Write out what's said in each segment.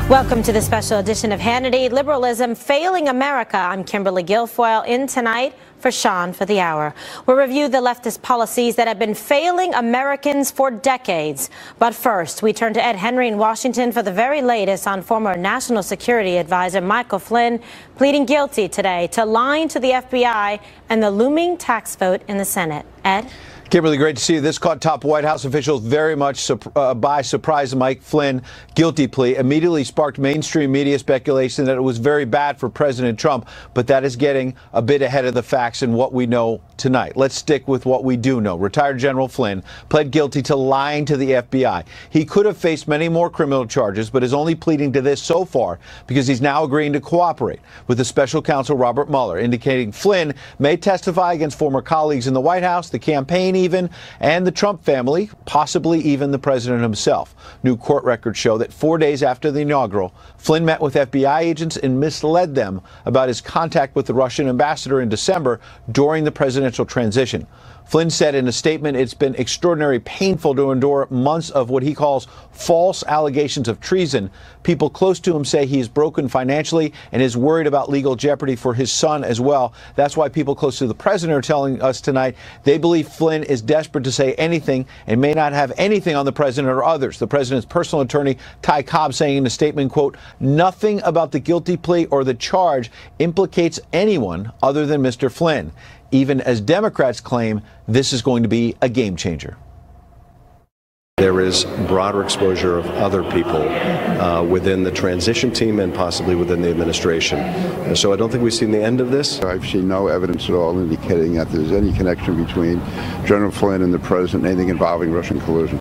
Welcome to the special edition of Hannity, Liberalism Failing America. I'm Kimberly Guilfoyle, in tonight for Sean for the Hour. We'll review the leftist policies that have been failing Americans for decades. But first, we turn to Ed Henry in Washington for the very latest on former National Security Advisor Michael Flynn pleading guilty today to lying to the FBI and the looming tax vote in the Senate. Ed? Kimberly, great to see you. This caught top White House officials very much by surprise. Mike Flynn guilty plea immediately sparked mainstream media speculation that it was very bad for President Trump, but that is getting a bit ahead of the facts and what we know tonight. Let's stick with what we do know. Retired General Flynn pled guilty to lying to the FBI. He could have faced many more criminal charges, but is only pleading to this so far because he's now agreeing to cooperate with the special counsel Robert Mueller, indicating Flynn may testify against former colleagues in the White House, the campaign even, and the Trump family, possibly even the president himself. New court records show that 4 days after the inaugural, Flynn met with FBI agents and misled them about his contact with the Russian ambassador in December during the presidential transition. Flynn said in a statement, it's been extraordinarily painful to endure months of what he calls false allegations of treason. People close to him say he is broken financially and is worried about legal jeopardy for his son as well. That's why people close to the president are telling us tonight they believe Flynn is desperate to say anything and may not have anything on the president or others. The president's personal attorney, Ty Cobb, saying in a statement, quote, nothing about the guilty plea or the charge implicates anyone other than Mr. Flynn, even as Democrats claim this is going to be a game changer. There is broader exposure of other people within the transition team and possibly within the administration. And so I don't think we've seen the end of this. I've seen no evidence at all indicating that there's any connection between General Flynn and the president, anything involving Russian collusion.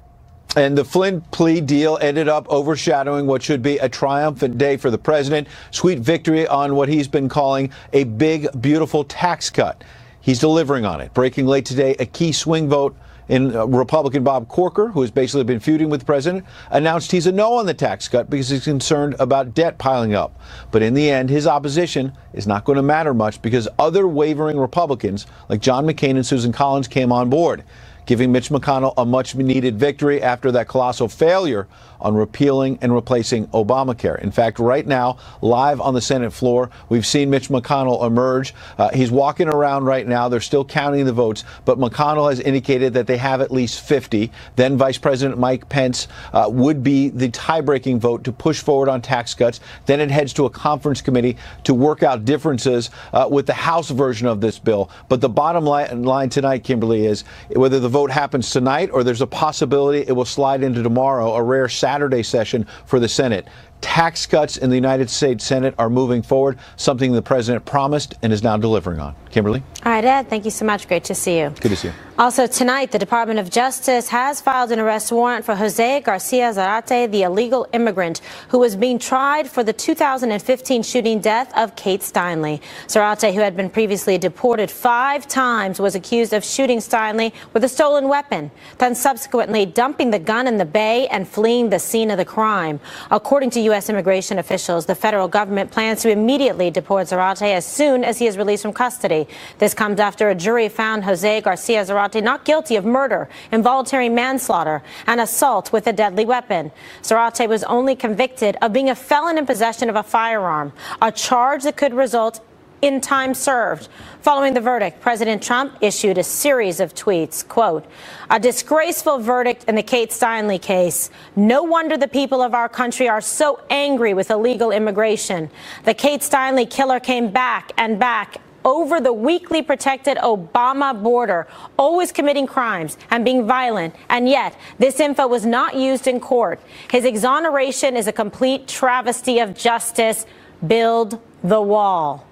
And the Flynn plea deal ended up overshadowing what should be a triumphant day for the president. Sweet victory on what he's been calling a big, beautiful tax cut. He's delivering on it. Breaking late today, a key swing vote in Republican Bob Corker, who has basically been feuding with the president, announced he's a no on the tax cut because he's concerned about debt piling up. But in the end, his opposition is not going to matter much because other wavering Republicans like John McCain and Susan Collins came on board, giving Mitch McConnell a much-needed victory after that colossal failure on repealing and replacing Obamacare. In fact, right now, live on the Senate floor, we've seen Mitch McConnell emerge. He's walking around right now. They're still counting the votes, but McConnell has indicated that they have at least 50. Then Vice President Mike Pence would be the tie-breaking vote to push forward on tax cuts. Then it heads to a conference committee to work out differences with the House version of this bill. But the bottom line tonight, Kimberly, is whether the vote happens tonight or there's a possibility it will slide into tomorrow, a rare Saturday session for the Senate. Tax cuts in the United States Senate are moving forward, something the president promised and is now delivering on. Kimberly? All right, Ed, thank you so much. Great to see you. Good to see you. Also tonight, the Department of Justice has filed an arrest warrant for Jose Garcia Zarate, the illegal immigrant who was being tried for the 2015 shooting death of Kate Steinle. Zarate, who had been previously deported 5 times, was accused of shooting Steinle with a stolen weapon, then subsequently dumping the gun in the bay and fleeing the scene of the crime. According to U.S. immigration officials, the federal government plans to immediately deport Zarate as soon as he is released from custody. This comes after a jury found Jose Garcia Zarate not guilty of murder, involuntary manslaughter, and assault with a deadly weapon. Zarate was only convicted of being a felon in possession of a firearm, a charge that could result in time served. Following the verdict, President Trump issued a series of tweets, quote, a disgraceful verdict in the Kate Steinle case. No wonder the people of our country are so angry with illegal immigration. The Kate Steinle killer came back and back over the weakly protected Obama border, always committing crimes and being violent. And yet, this info was not used in court. His exoneration is a complete travesty of justice. Build the wall.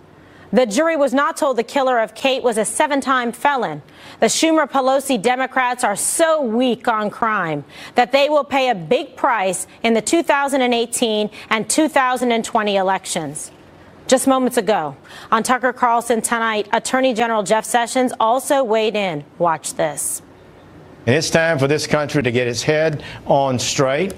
The jury was not told the killer of Kate was a 7-time felon. The Schumer-Pelosi Democrats are so weak on crime that they will pay a big price in the 2018 and 2020 elections. Just moments ago, on Tucker Carlson tonight, Attorney General Jeff Sessions also weighed in. Watch this. And it's time for this country to get its head on straight.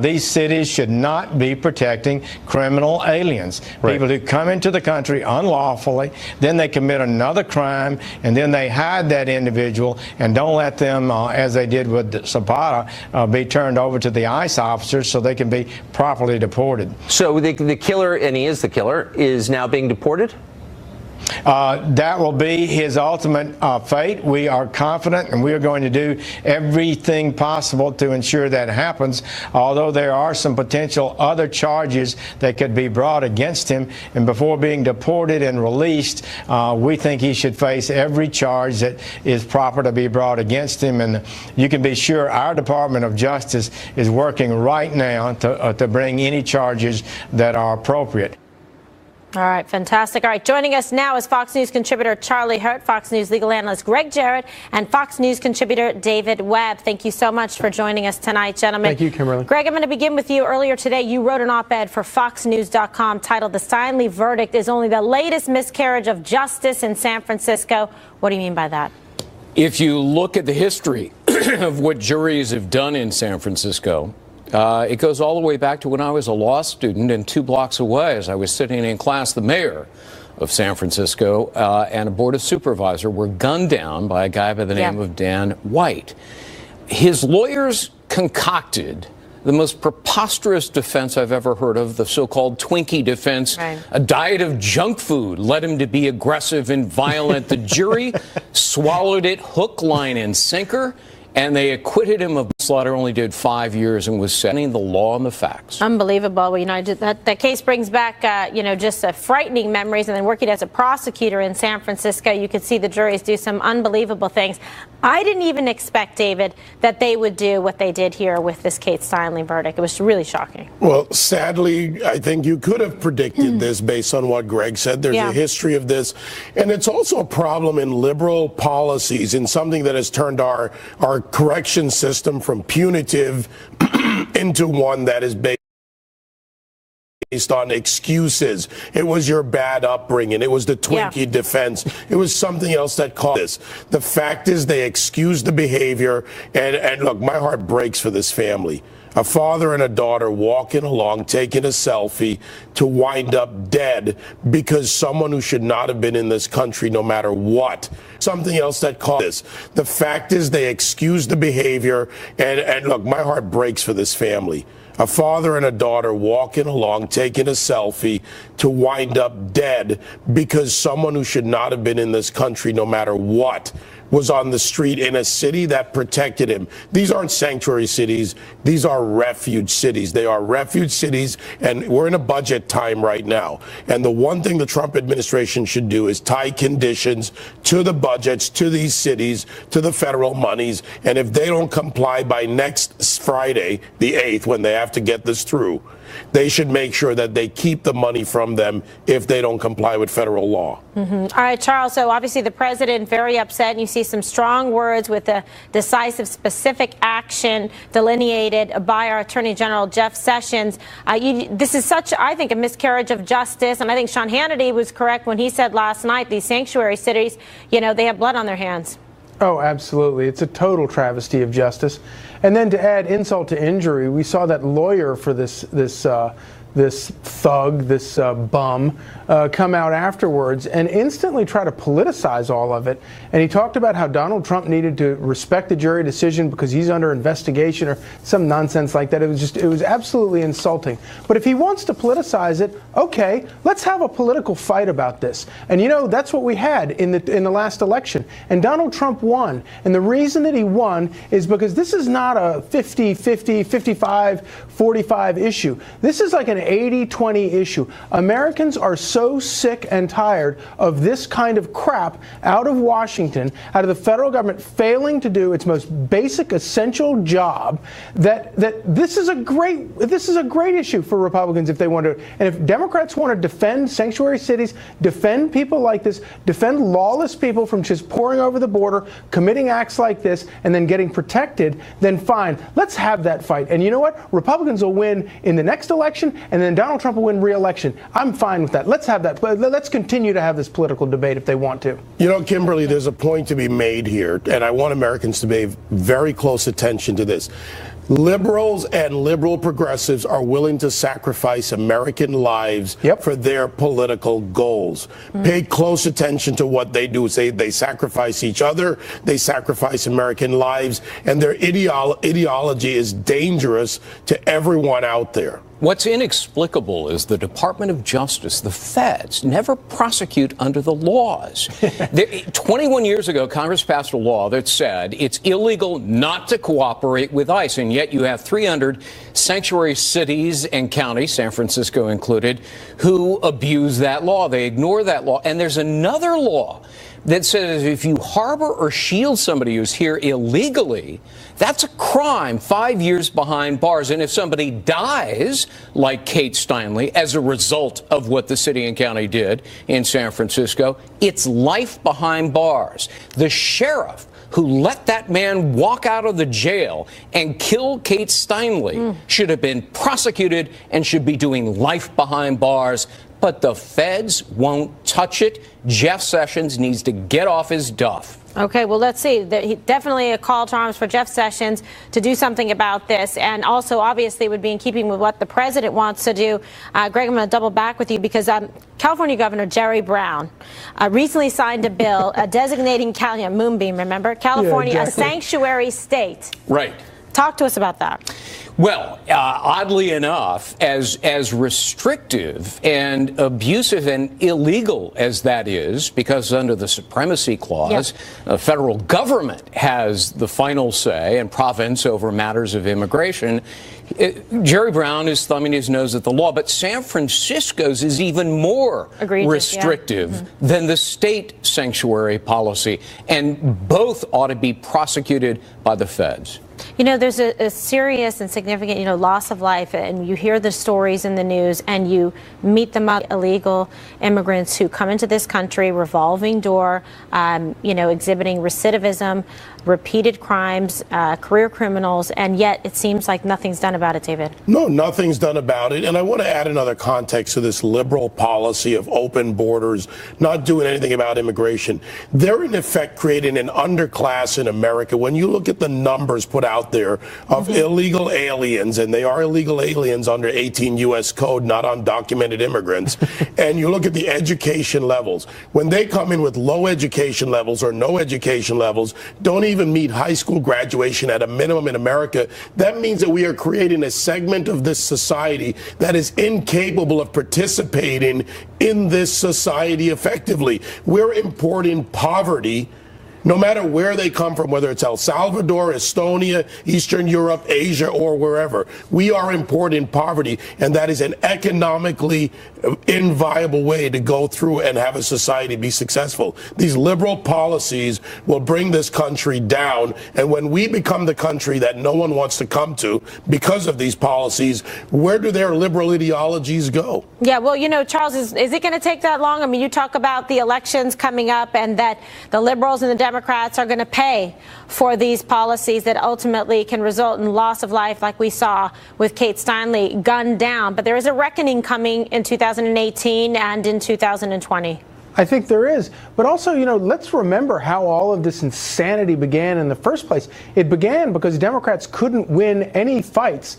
These cities should not be protecting criminal aliens, people who come into the country unlawfully, then they commit another crime, and then they hide that individual and don't let them, as they did with Zapata, be turned over to the ICE officers so they can be properly deported. So the killer, and he is the killer, is now being deported? That will be his ultimate fate. We are confident, and we are going to do everything possible to ensure that happens, although there are some potential other charges that could be brought against him. And before being deported and released, we think he should face every charge that is proper to be brought against him. And you can be sure our Department of Justice is working right now to bring any charges that are appropriate. All right, fantastic. All right, joining us now is Fox News contributor Charlie Hurt, Fox News legal analyst Greg Jarrett, and Fox News contributor David Webb. Thank you so much for joining us tonight, gentlemen. Thank you, Kimberly. Greg, I'm going to begin with you. Earlier today, you wrote an op-ed for FoxNews.com titled "The Steinle Verdict is Only the Latest Miscarriage of Justice in San Francisco." What do you mean by that? If you look at the history of what juries have done in San Francisco, it goes all the way back to when I was a law student, and 2 blocks away, as I was sitting in class, the mayor of San Francisco and a board of supervisor were gunned down by a guy by the name of Dan White. His lawyers concocted the most preposterous defense I've ever heard of, the so-called Twinkie defense. Right. A diet of junk food led him to be aggressive and violent. The jury swallowed it hook, line, and sinker. And they acquitted him of manslaughter, only did 5 years, and was setting the law and the facts. Unbelievable. Well, you know, that case brings back, just frightening memories. And then working as a prosecutor in San Francisco, you could see the juries do some unbelievable things. I didn't even expect, David, that they would do what they did here with this Kate Steinle verdict. It was really shocking. Well, sadly, I think you could have predicted this based on what Greg said. There's a history of this. And it's also a problem in liberal policies, in something that has turned our correction system from punitive into one that is based on excuses. It was your bad upbringing. It was the Twinkie defense. It was something else that caused this. The fact is they excused the behavior. And look, my heart breaks for this family. A father and a daughter walking along, taking a selfie, to wind up dead because someone who should not have been in this country, no matter what. Something else that caused this. The fact is they excused the behavior. And look, my heart breaks for this family. A father and a daughter walking along, taking a selfie, to wind up dead because someone who should not have been in this country, no matter what, was on the street in a city that protected him. These aren't sanctuary cities. These are refuge cities. They are refuge cities, and we're in a budget time right now. And the one thing the Trump administration should do is tie conditions to the budgets, to these cities, to the federal monies. And if they don't comply by next Friday, the 8th, when they have to get this through, they should make sure that they keep the money from them if they don't comply with federal law. All right, Charles, so obviously the president very upset, and you see some strong words with the decisive, specific action delineated by our Attorney General Jeff Sessions. This is such, I think, a miscarriage of justice, and I think Sean Hannity was correct when he said last night these sanctuary cities, they have blood on their hands. Oh, absolutely. It's a total travesty of justice. And then to add insult to injury, we saw that lawyer for this thug, this bum, come out afterwards and instantly try to politicize all of it. And he talked about how Donald Trump needed to respect the jury decision because he's under investigation or some nonsense like that. It was absolutely insulting. But if he wants to politicize it, okay, let's have a political fight about this. And that's what we had in the last election. And Donald Trump won. And the reason that he won is because this is not a 50-50, 55-45 issue. This is like an 80-20 issue. Americans are so sick and tired of this kind of crap out of Washington, out of the federal government failing to do its most basic, essential job, that this is a great issue for Republicans if they want to. And if Democrats want to defend sanctuary cities, defend people like this, defend lawless people from just pouring over the border, committing acts like this, and then getting protected, then fine. Let's have that fight. And you know what? Republicans will win in the next election and then Donald Trump will win re-election. I'm fine with that. Let's have that. But let's continue to have this political debate if they want to. You know, Kimberly, there's a point to be made here, and I want Americans to pay very close attention to this. Liberals and liberal progressives are willing to sacrifice American lives for their political goals. Pay close attention to what they do. They sacrifice each other, they sacrifice American lives, and their ideology is dangerous to everyone out there. What's inexplicable is the Department of Justice, the feds, never prosecute under the laws. 21 years ago, Congress passed a law that said it's illegal not to cooperate with ICE, and yet you have 300 sanctuary cities and counties, San Francisco included, who abuse that law. They ignore that law. And there's another law that says if you harbor or shield somebody who's here illegally, that's a crime, 5 years behind bars. And if somebody dies, like Kate Steinle, as a result of what the city and county did in San Francisco, it's life behind bars. The sheriff who let that man walk out of the jail and kill Kate Steinle should have been prosecuted and should be doing life behind bars. But the feds won't touch it. Jeff Sessions needs to get off his duff. Okay, well, let's see. Definitely a call to arms for Jeff Sessions to do something about this, and also obviously would be in keeping with what the president wants to do. Greg, I'm going to double back with you because California Governor Jerry Brown recently signed a bill designating Moonbeam, remember? California a sanctuary state. Right. Talk to us about that. Well, oddly enough, as restrictive and abusive and illegal as that is, because under the Supremacy Clause, the federal government has the final say and province over matters of immigration, Jerry Brown is thumbing his nose at the law. But San Francisco's is even more restrictive than the state sanctuary policy, and both ought to be prosecuted by the feds. You know, there's a serious and significant, loss of life, and you hear the stories in the news, and you meet them illegal immigrants who come into this country, revolving door, exhibiting recidivism, repeated crimes, career criminals, and yet it seems like nothing's done about it, David. No, nothing's done about it. And I want to add another context to this liberal policy of open borders, not doing anything about immigration. They're in effect creating an underclass in America. When you look at the numbers put out there of illegal aliens, and they are illegal aliens under 18 U.S. code, not undocumented immigrants, and you look at the education levels, when they come in with low education levels or no education levels, don't even meet high school graduation at a minimum in America, that means that we are creating a segment of this society that is incapable of participating in this society effectively. We're importing poverty, no matter where they come from, whether it's El Salvador, Estonia, Eastern Europe, Asia, or wherever. We are importing poverty, and that is an economically inviable way to go through and have a society be successful. These liberal policies will bring this country down, and when we become the country that no one wants to come to because of these policies, where do their liberal ideologies go? Yeah, well, Charles, is it going to take that long? I mean, you talk about the elections coming up and that the liberals and the Democrats are going to pay for these policies that ultimately can result in loss of life, like we saw with Kate Steinle gunned down. But there is a reckoning coming in 2018 and in 2020. I think there is. But also, let's remember how all of this insanity began in the first place. It began because Democrats couldn't win any fights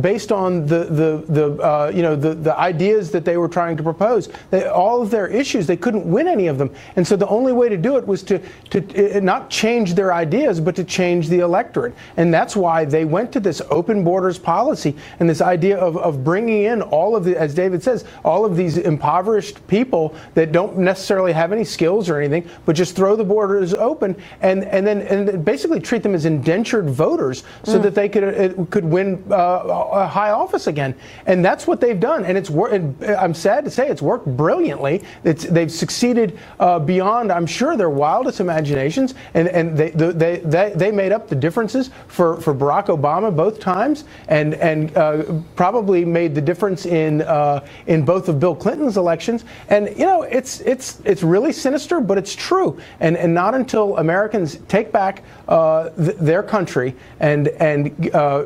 based on the ideas that they were trying to propose. All of their issues, they couldn't win any of them. And so the only way to do it was to not change their ideas, but to change the electorate. And that's why they went to this open borders policy and this idea of bringing in all of the, as David says, all of these impoverished people that don't necessarily have any skills or anything, but just throw the borders open and then basically treat them as indentured voters so that they could win a high office again. And that's what they've done. And I'm sad to say it's worked brilliantly. They've succeeded beyond, I'm sure, their wildest imaginations. And they made up the differences for Barack Obama both times, and probably made the difference in both of Bill Clinton's elections. And it's it's really sinister, but it's true. And not until Americans take back their country and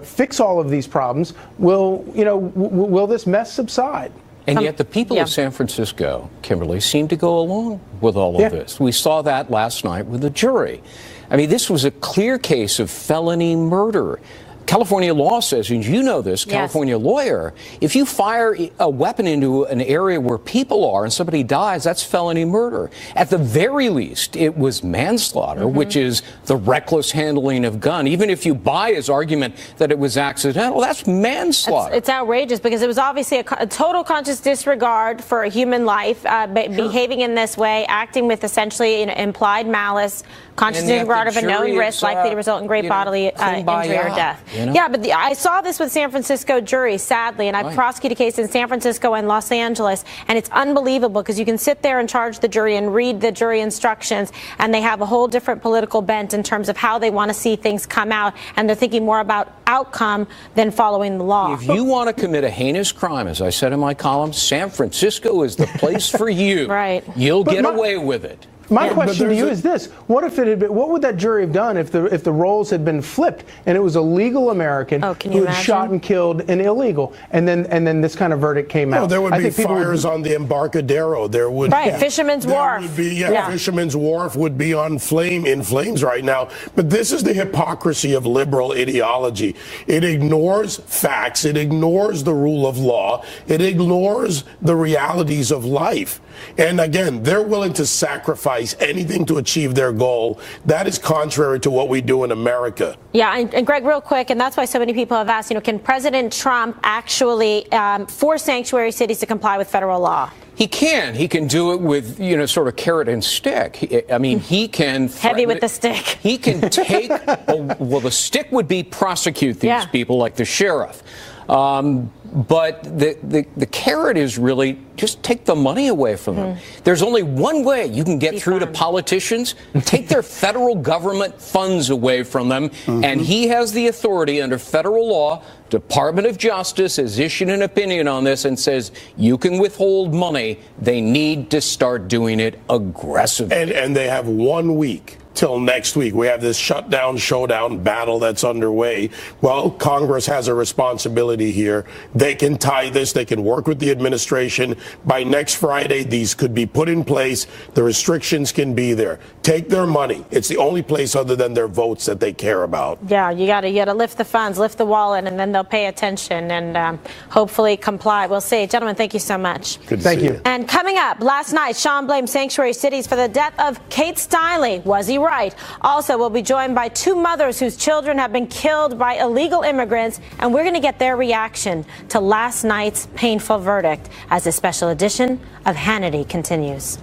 fix all of these problems will this mess subside. And yet the people of San Francisco, Kimberly, seem to go along with all of this. We saw that last night with the jury. I mean, this was a clear case of felony murder. California law says, and you know this, California lawyer, if you fire a weapon into an area where people are and somebody dies, that's felony murder. At the very least, it was manslaughter, which is the reckless handling of gun. Even if you buy his argument that it was accidental, that's manslaughter. It's outrageous because it was obviously a total conscious disregard for a human life, behaving in this way, acting with essentially implied malice, conscious disregard of a known risk likely to result in great bodily injury or death. Yeah, but I saw this with San Francisco jury, sadly, and I prosecuted a case in San Francisco and Los Angeles, and it's unbelievable because you can sit there and charge the jury and read the jury instructions, and they have a whole different political bent in terms of how they want to see things come out, and they're thinking more about outcome than following the law. If you want to commit a heinous crime, as I said in my column, San Francisco is the place for you. Right. You'll get away with it. My question to you is this: what if it had been? What would that jury have done if the roles had been flipped and it was a legal American who had shot and killed an illegal, and then this kind of verdict came out? There would be fires on the Embarcadero. There would Fisherman's Wharf. Would be, Fisherman's Wharf would be in flames right now. But this is the hypocrisy of liberal ideology. It ignores facts. It ignores the rule of law. It ignores the realities of life. And again, they're willing to sacrifice anything to achieve their goal. That is contrary to what we do in America. Yeah, and Greg, real quick, and that's why so many people have asked, can President Trump actually force sanctuary cities to comply with federal law? He can. He can do it with, sort of carrot and stick. He can... Heavy with the stick. He can take... the stick would be prosecute these people like the sheriff. But the carrot is really just take the money away from them. There's only one way you can get through to politicians: take their federal government funds away from them. And he has the authority under federal law. Department of Justice has issued an opinion on this and says you can withhold money. They need to start doing it aggressively. And they have 1 week till next week. We have this shutdown, showdown battle that's underway. Well, Congress has a responsibility here. They can tie this. They can work with the administration. By next Friday, these could be put in place. The restrictions can be there. Take their money. It's the only place other than their votes that they care about. Yeah, you gotta lift the funds, lift the wallet, and then they'll pay attention and hopefully comply. We'll see. Gentlemen, thank you so much. Good thank you. And coming up, last night, Sean blamed sanctuary cities for the death of Kate Steinle. Was he right? Also, we'll be joined by two mothers whose children have been killed by illegal immigrants, and we're going to get their reaction to last night's painful verdict as a special edition of Hannity continues.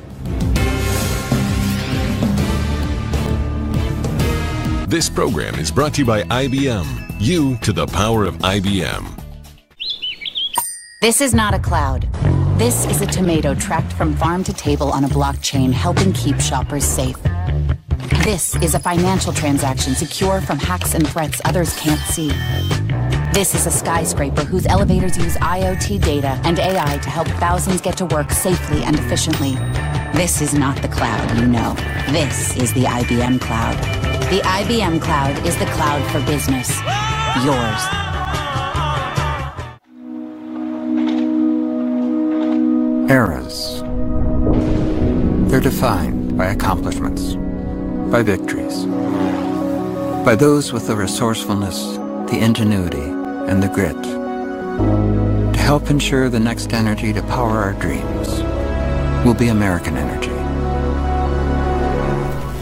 This program is brought to you by IBM. You to the power of IBM. This is not a cloud. This is a tomato tracked from farm to table on a blockchain, helping keep shoppers safe. This is a financial transaction secure from hacks and threats others can't see. This is a skyscraper whose elevators use IoT data and AI to help thousands get to work safely and efficiently. This is not the cloud you know. This is the IBM cloud. The IBM cloud is the cloud for business. Yours. Eras. They're defined by accomplishments, by victories, by those with the resourcefulness, the ingenuity, and the grit to help ensure the next energy to power our dreams will be American energy.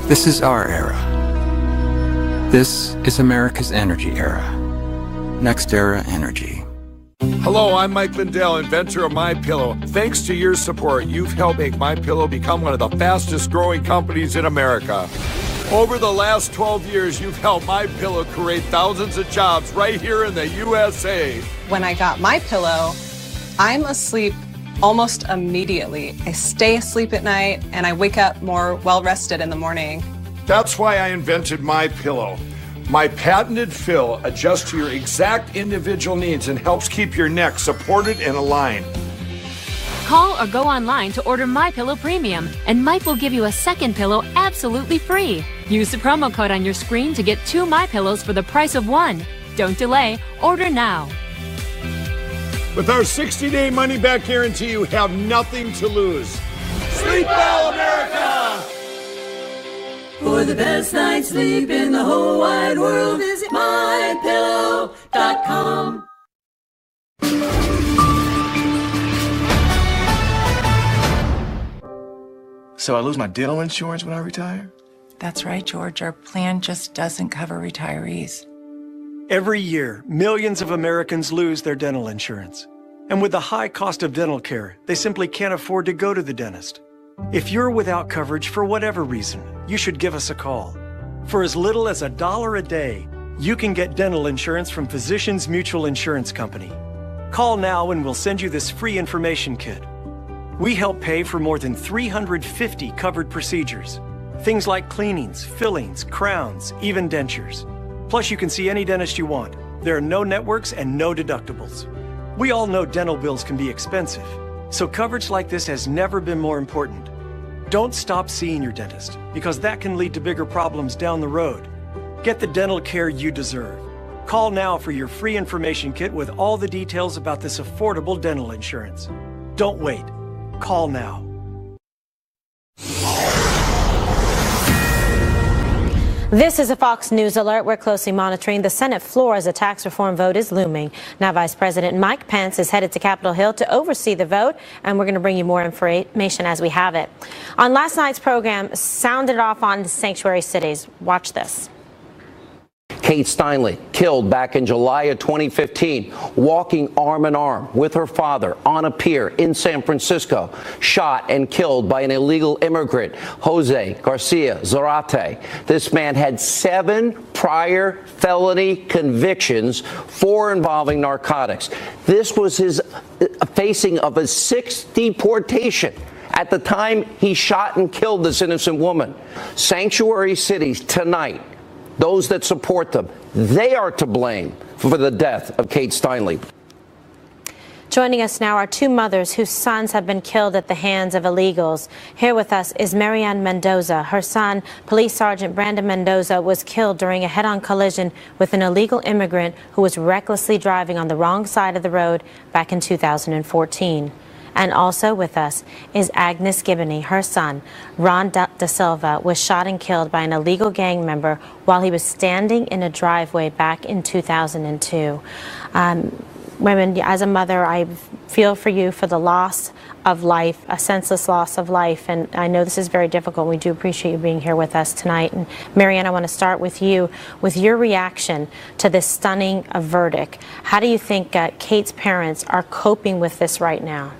This is our era. This is America's energy era. Next Era Energy. Hello, I'm Mike Lindell, inventor of MyPillow. Thanks to your support, you've helped make MyPillow become one of the fastest growing companies in America. Over the last 12 years, you've helped MyPillow create thousands of jobs right here in the USA. When I got MyPillow, I'm asleep almost immediately. I stay asleep at night and I wake up more well-rested in the morning. That's why I invented MyPillow. My patented fill adjusts to your exact individual needs and helps keep your neck supported and aligned. Call or go online to order MyPillow Premium, and Mike will give you a second pillow absolutely free. Use the promo code on your screen to get 2 MyPillows for the price of 1. Don't delay. Order now. With our 60-day money-back guarantee, you have nothing to lose. Sleep well, America! For the best night's sleep in the whole wide world, visit MyPillow.com. So I lose my dental insurance when I retire? That's right, George. Our plan just doesn't cover retirees. Every year, millions of Americans lose their dental insurance. And with the high cost of dental care, they simply can't afford to go to the dentist. If you're without coverage for whatever reason, you should give us a call. For as little as $1 a day, you can get dental insurance from Physicians Mutual Insurance Company. Call now and we'll send you this free information kit. We help pay for more than 350 covered procedures. Things like cleanings, fillings, crowns, even dentures. Plus, you can see any dentist you want. There are no networks and no deductibles. We all know dental bills can be expensive, so coverage like this has never been more important. Don't stop seeing your dentist, because that can lead to bigger problems down the road. Get the dental care you deserve. Call now for your free information kit with all the details about this affordable dental insurance. Don't wait. Call now. This is a Fox News alert. We're closely monitoring the Senate floor as a tax reform vote is looming. Now, Vice President Mike Pence is headed to Capitol Hill to oversee the vote, and we're going to bring you more information as we have it. On last night's program, sounded off on sanctuary cities. Watch this. Kate Steinle, killed back in July of 2015, walking arm in arm with her father on a pier in San Francisco, shot and killed by an illegal immigrant, Jose Garcia Zarate. This man had 7 prior felony convictions, 4 involving narcotics. This was his facing of a 6th deportation at the time he shot and killed this innocent woman. Sanctuary cities tonight, those that support them, they are to blame for the death of Kate Steinle. Joining us now are 2 mothers whose sons have been killed at the hands of illegals. Here with us is Marianne Mendoza. Her son, Police Sergeant Brandon Mendoza, was killed during a head-on collision with an illegal immigrant who was recklessly driving on the wrong side of the road back in 2014. And also with us is Agnes Gibney. Her son, Ron Da Silva, was shot and killed by an illegal gang member while he was standing in a driveway back in 2002. Women, as a mother, I feel for you for the loss of life, a senseless loss of life. And I know this is very difficult. We do appreciate you being here with us tonight. And Marianne, I want to start with you, with your reaction to this stunning verdict. How do you think Kate's parents are coping with this right now?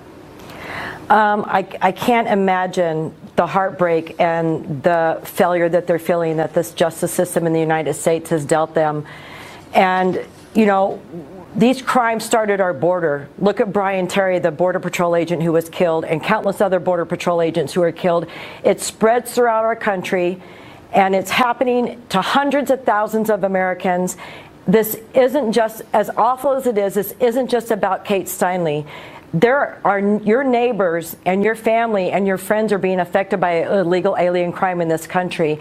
I can't imagine the heartbreak and the failure that they're feeling that this justice system in the United States has dealt them. And, you know, these crimes started our border. Look at Brian Terry, the Border Patrol agent who was killed, and countless other Border Patrol agents who were killed. It spreads throughout our country, and it's happening to hundreds of thousands of Americans. This isn't just, as awful as it is, this isn't just about Kate Steinle. There are your neighbors and your family and your friends are being affected by illegal alien crime in this country.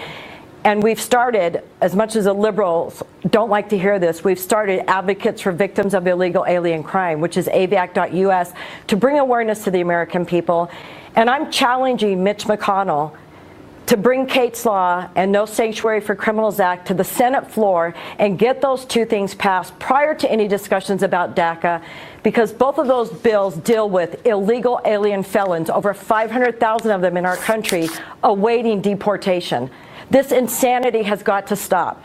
And we've started, as much as the liberals don't like to hear this, we've started Advocates for Victims of Illegal Alien Crime, which is avac.us, to bring awareness to the American people. And I'm challenging Mitch McConnell to bring Kate's Law and No Sanctuary for Criminals Act to the Senate floor and get those 2 things passed prior to any discussions about DACA, because both of those bills deal with illegal alien felons, over 500,000 of them in our country, awaiting deportation. This insanity has got to stop.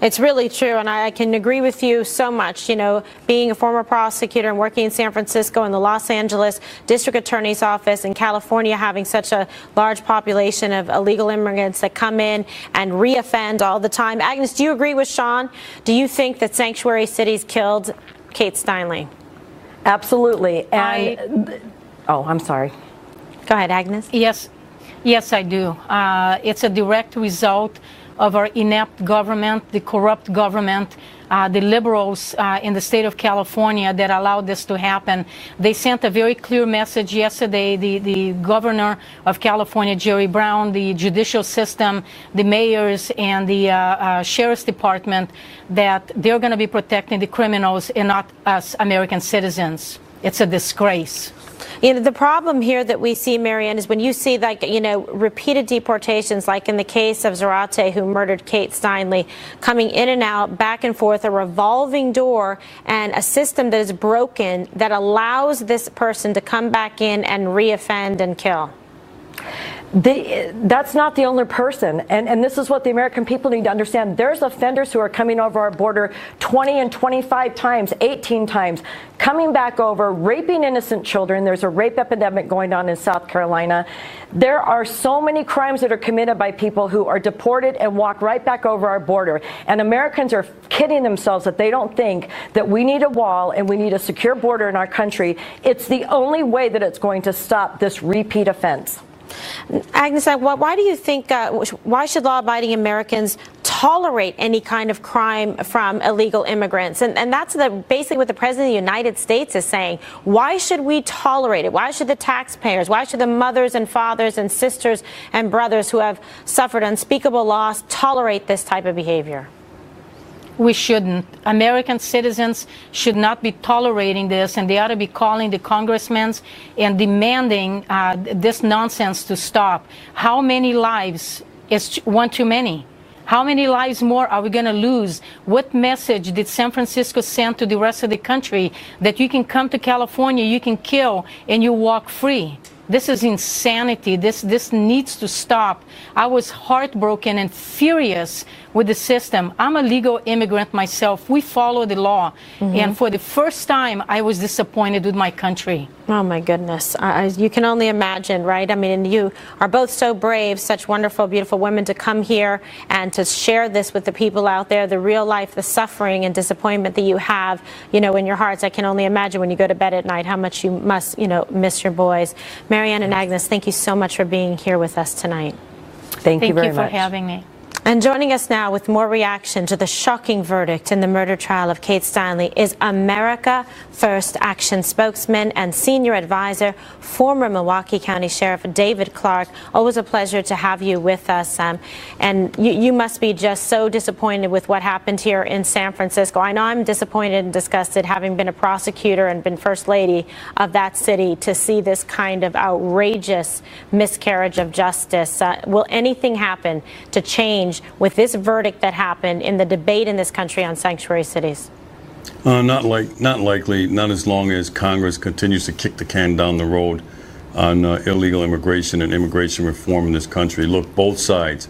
It's really true, and I can agree with you so much. You know, being a former prosecutor and working in San Francisco and the Los Angeles District Attorney's Office, and California having such a large population of illegal immigrants that come in and reoffend all the time. Agnes, do you agree with Sean? Do you think that sanctuary cities killed Kate Steinle? Absolutely. And oh, I'm sorry. Go ahead, Agnes. Yes, I do. It's a direct result of our inept government, the corrupt government, the liberals in the state of California that allowed this to happen. They sent a very clear message yesterday, the governor of California, Jerry Brown, the judicial system, the mayors, and the sheriff's department, that they're going to be protecting the criminals and not us American citizens. It's a disgrace. You know, the problem here that we see, Marianne, is when you see, like, you know, repeated deportations, like in the case of Zarate, who murdered Kate Steinle, coming in and out, back and forth, a revolving door, and a system that is broken that allows this person to come back in and reoffend and kill. That's not the only person, and this is what the American people need to understand. There's offenders who are coming over our border 20 and 25 times, 18 times, coming back over, raping innocent children. There's a rape epidemic going on in South Carolina. There are so many crimes that are committed by people who are deported and walk right back over our border. And Americans are kidding themselves that they don't think that we need a wall and we need a secure border in our country. It's the only way that it's going to stop this repeat offense. Agnes, why do you think, why should law-abiding Americans tolerate any kind of crime from illegal immigrants? And that's basically what the President of the United States is saying. Why should we tolerate it? Why should the taxpayers, why should the mothers and fathers and sisters and brothers who have suffered unspeakable loss tolerate this type of behavior? We shouldn't. American citizens should not be tolerating this, and they ought to be calling the congressmen and demanding this nonsense to stop. How many lives is one too many? How many lives more are we going to lose? What message did San Francisco send to the rest of the country that you can come to California, you can kill, and you walk free? This is insanity. This needs to stop. I was heartbroken and furious with the system. I'm a legal immigrant myself. We follow the law. And for the first time, I was disappointed with my country. Oh, my goodness. You can only imagine, right? I mean, and you are both so brave, such wonderful, beautiful women to come here and to share this with the people out there, the real life, the suffering and disappointment that you have, you know, in your hearts. I can only imagine when you go to bed at night how much you must, you know, miss your boys. Marianne and Agnes, thank you so much for being here with us tonight. Thank you very much. Thank you for having me. And joining us now with more reaction to the shocking verdict in the murder trial of Kate Steinle is America First Action spokesman and senior advisor, former Milwaukee County Sheriff David Clark. Always a pleasure to have you with us. And you must be just so disappointed with what happened here in San Francisco. I know I'm disappointed and disgusted, having been a prosecutor and been First Lady of that city, to see this kind of outrageous miscarriage of justice. Will anything happen to change with this verdict that happened in the debate in this country on sanctuary cities? Not likely, not as long as Congress continues to kick the can down the road on illegal immigration and immigration reform in this country. Look, both sides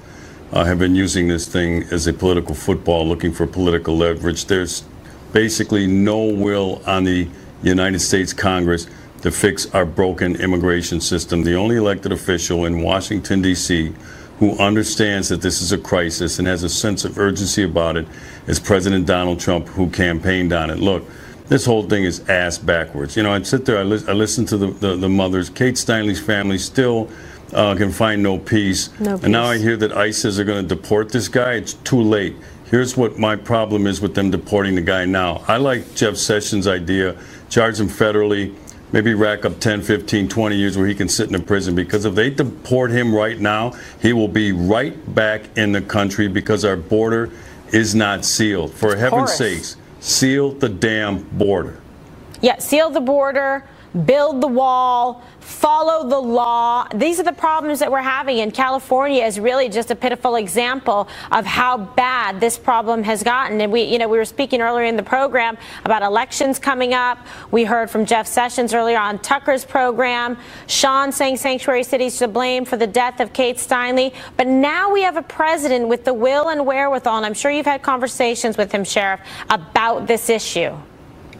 have been using this thing as a political football, looking for political leverage. There's basically no will on the United States Congress to fix our broken immigration system. The only elected official in Washington, D.C., who understands that this is a crisis and has a sense of urgency about it is President Donald Trump, who campaigned on it. Look, this whole thing is ass backwards. You know, I'd sit there, I listen to the mothers. Kate Steinle's family still can find no peace. And now I hear that ICE says they're going to deport this guy. It's too late. Here's what my problem is with them deporting the guy now. I like Jeff Sessions' idea, charge him federally, maybe rack up 10, 15, 20 years where he can sit in a prison, because if they deport him right now, he will be right back in the country because our border is not sealed. For heaven's sakes, seal the damn border. Yeah, seal the border, build the wall, follow the law. These are the problems that we're having, and California is really just a pitiful example of how bad this problem has gotten. And we were speaking earlier in the program about elections coming up. We heard from Jeff Sessions earlier on Tucker's program. Sean saying sanctuary cities to blame for the death of Kate Steinle. But now we have a president with the will and wherewithal, and I'm sure you've had conversations with him, Sheriff, about this issue.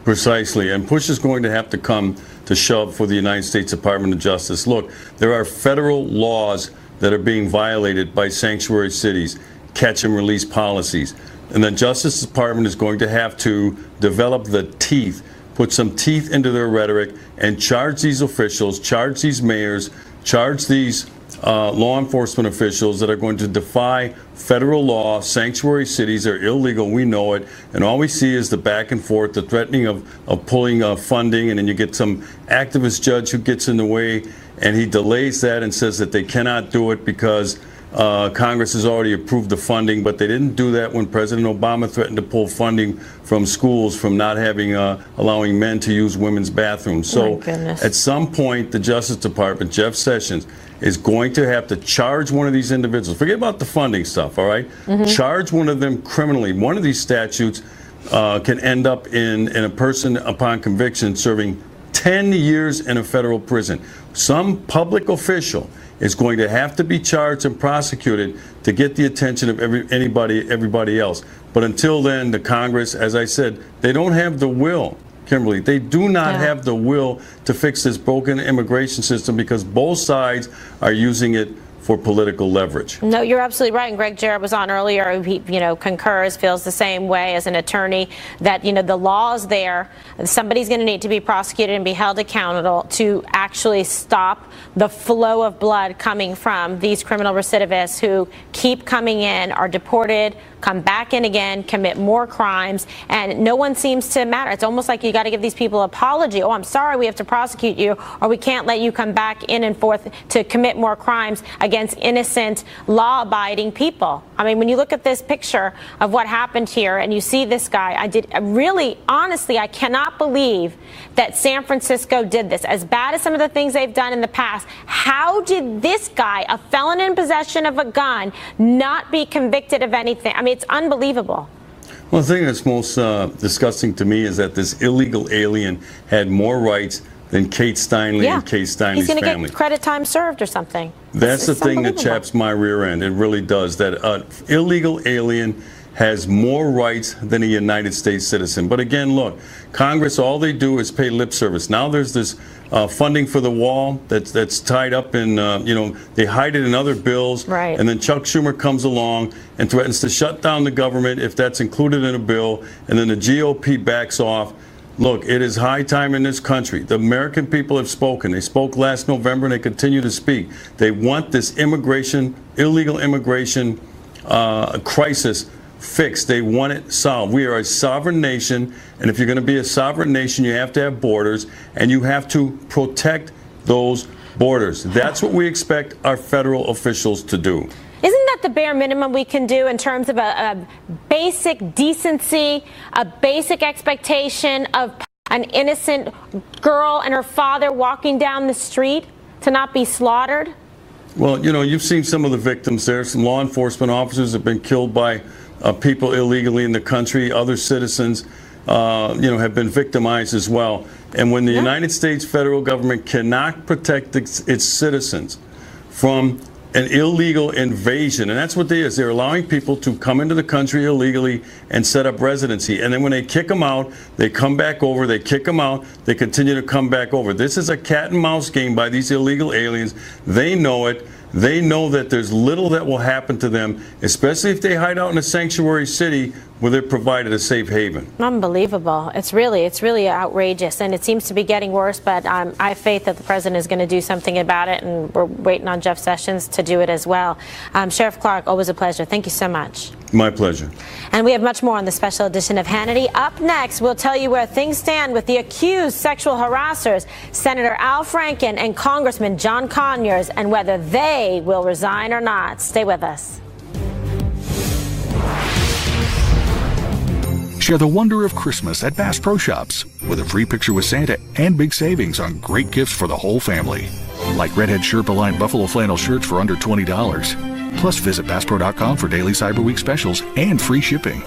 Precisely, and push is going to have to come to shove for the United States Department of Justice. Look, there are federal laws that are being violated by sanctuary cities, catch and release policies. And the Justice Department is going to have to develop the teeth, put some teeth into their rhetoric, and charge these officials, charge these mayors, charge these law enforcement officials that are going to defy federal law. Sanctuary cities are illegal. We know it. And all we see is the back and forth, the threatening of pulling funding. And then you get some activist judge who gets in the way, and he delays that and says that they cannot do it because Congress has already approved the funding. But they didn't do that when President Obama threatened to pull funding from schools from not having allowing men to use women's bathrooms. So at some point, the Justice Department, Jeff Sessions, is going to have to charge one of these individuals. Forget about the funding stuff, all right? Charge one of them criminally. One of these statutes can end up in a person upon conviction serving 10 years in a federal prison. Some public official is going to have to be charged and prosecuted to get the attention of everybody else. But until then, the Congress, as I said, they don't have the will. Kimberly, they do not have the will to fix this broken immigration system because both sides are using it for political leverage. No, you're absolutely right. And Greg Jarrett was on earlier. He, concurs, feels the same way as an attorney that, the law is there. Somebody's going to need to be prosecuted and be held accountable to actually stop the flow of blood coming from these criminal recidivists who keep coming in, are deported, come back in again, commit more crimes, and no one seems to matter. It's almost like you got to give these people an apology. Oh, I'm sorry, we have to prosecute you, or we can't let you come back in and forth to commit more crimes against innocent, law-abiding people. I mean, when you look at this picture of what happened here and you see this guy, honestly, I cannot believe that San Francisco did this. As bad as some of the things they've done in the past, how did this guy, a felon in possession of a gun, not be convicted of anything? I mean, it's unbelievable. Well, the thing that's most disgusting to me is that this illegal alien had more rights than Kate Steinle and Kate Steinle's family. He's going to get credit time served or something. That's the thing that chaps my rear end. It really does. That an illegal alien has more rights than a United States citizen. But again, look, Congress, all they do is pay lip service. Now there's this funding for the wall that's tied up in, they hide it in other bills. Right. And then Chuck Schumer comes along and threatens to shut down the government if that's included in a bill. And then the GOP backs off. Look, it is high time in this country. The American people have spoken. They spoke last November and they continue to speak. They want this illegal immigration crisis fixed. They want it solved. We are a sovereign nation, and if you're going to be a sovereign nation, you have to have borders, and you have to protect those borders. That's what we expect our federal officials to do. Isn't that the bare minimum we can do in terms of a basic decency, a basic expectation of an innocent girl and her father walking down the street to not be slaughtered? Well, you've seen some of the victims there. Some law enforcement officers have been killed by people illegally in the country. Other citizens, have been victimized as well. And when the United States federal government cannot protect its citizens from an illegal invasion, and that's what they is. They're allowing people to come into the country illegally and set up residency. And then when they kick them out, they come back over. They kick them out. They continue to come back over. This is a cat and mouse game by these illegal aliens. They know it. They know that there's little that will happen to them, especially if they hide out in a sanctuary city where they're provided a safe haven. Unbelievable. It's really outrageous, and it seems to be getting worse, but I have faith that the president is going to do something about it, and we're waiting on Jeff Sessions to do it as well. Sheriff Clark, always a pleasure. Thank you so much. My pleasure. And we have much more on the special edition of Hannity. Up next, we'll tell you where things stand with the accused sexual harassers, Senator Al Franken and Congressman John Conyers, and whether they will resign or not. Stay with us. Share the wonder of Christmas at Bass Pro Shops with a free picture with Santa and big savings on great gifts for the whole family. Like Redhead Sherpa-lined buffalo flannel shirts for under $20. Plus, visit BassPro.com for daily Cyber Week specials and free shipping.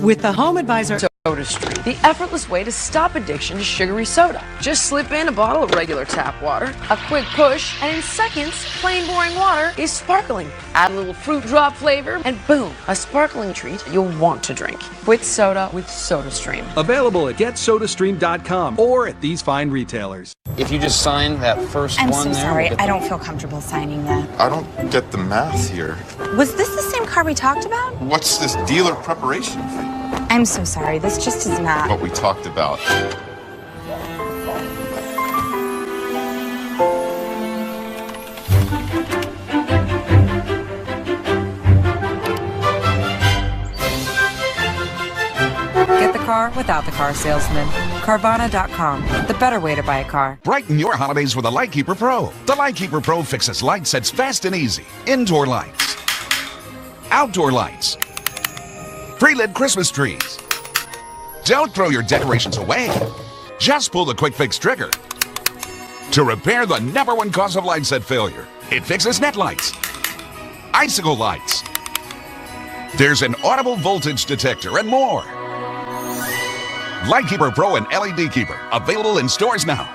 With the Home Advisor SodaStream, the effortless way to stop addiction to sugary soda. Just slip in a bottle of regular tap water, a quick push, and in seconds, plain boring water is sparkling. Add a little fruit drop flavor, and boom, a sparkling treat you'll want to drink. Quit soda with SodaStream. Available at GetSodaStream.com or at these fine retailers. If you just sign that first one there. I'm so sorry. I don't feel comfortable signing that. I don't get the math here. Was this the same car we talked about? What's this dealer preparation fee? I'm so sorry. This just is not what we talked about. car without the car salesman. Carvana.com, the better way to buy a car. Brighten your holidays with a Lightkeeper Pro. The Lightkeeper Pro fixes light sets fast and easy. Indoor lights, outdoor lights, pre-lit Christmas trees. Don't throw your decorations away. Just pull the quick fix trigger to repair the #1 cause of light set failure. It fixes net lights, icicle lights. There's an audible voltage detector and more. Lightkeeper Pro and LED Keeper, available in stores now.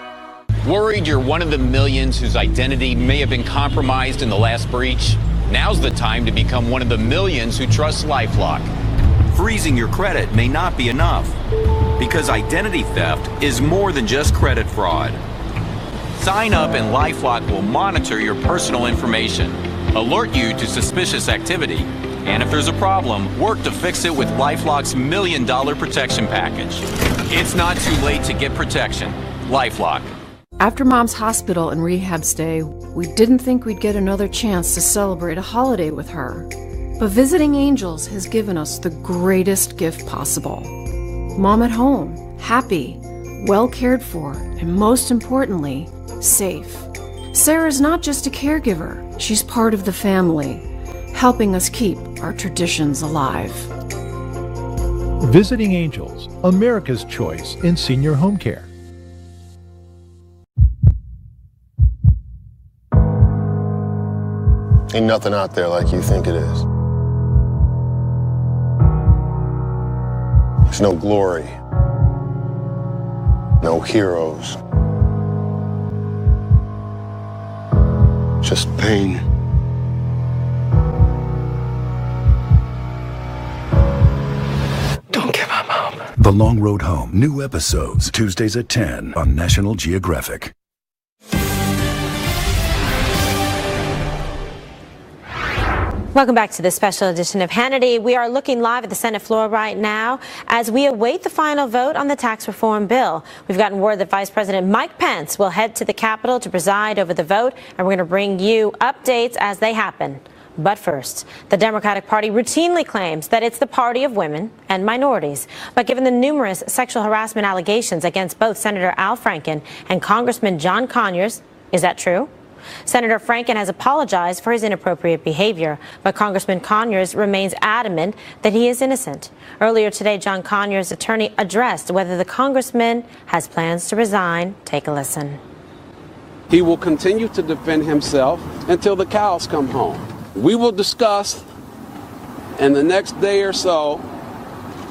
Worried you're one of the millions whose identity may have been compromised in the last breach? Now's the time to become one of the millions who trust LifeLock. Freezing your credit may not be enough, because identity theft is more than just credit fraud. Sign up and LifeLock will monitor your personal information, alert you to suspicious activity, and if there's a problem, work to fix it with LifeLock's $1 million protection package. It's not too late to get protection. LifeLock. After Mom's hospital and rehab stay, we didn't think we'd get another chance to celebrate a holiday with her. But visiting Angels has given us the greatest gift possible. Mom at home, happy, well cared for, and most importantly, safe. Sara's not just a caregiver, she's part of the family, helping us keep our traditions alive. Visiting Angels, America's choice in senior home care. Ain't nothing out there like you think it is. There's no glory, no heroes, just pain. Don't give up hope. The Long Road Home. New episodes, Tuesdays at 10 on National Geographic. Welcome back to this special edition of Hannity. We are looking live at the Senate floor right now as we await the final vote on the tax reform bill. We've gotten word that Vice President Mike Pence will head to the Capitol to preside over the vote, and we're going to bring you updates as they happen. But first, the Democratic Party routinely claims that it's the party of women and minorities. But given the numerous sexual harassment allegations against both Senator Al Franken and Congressman John Conyers, is that true? Senator Franken has apologized for his inappropriate behavior, but Congressman Conyers remains adamant that he is innocent. Earlier today, John Conyers' attorney addressed whether the congressman has plans to resign. Take a listen. He will continue to defend himself until the cows come home. We will discuss in the next day or so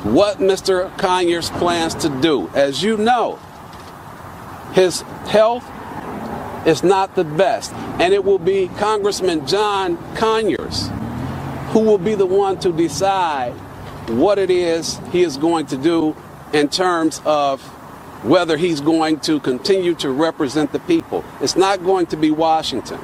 what Mr. Conyers plans to do. As you know, his health is not the best, and it will be Congressman John Conyers who will be the one to decide what it is he is going to do in terms of whether he's going to continue to represent the people. It's not going to be Washington.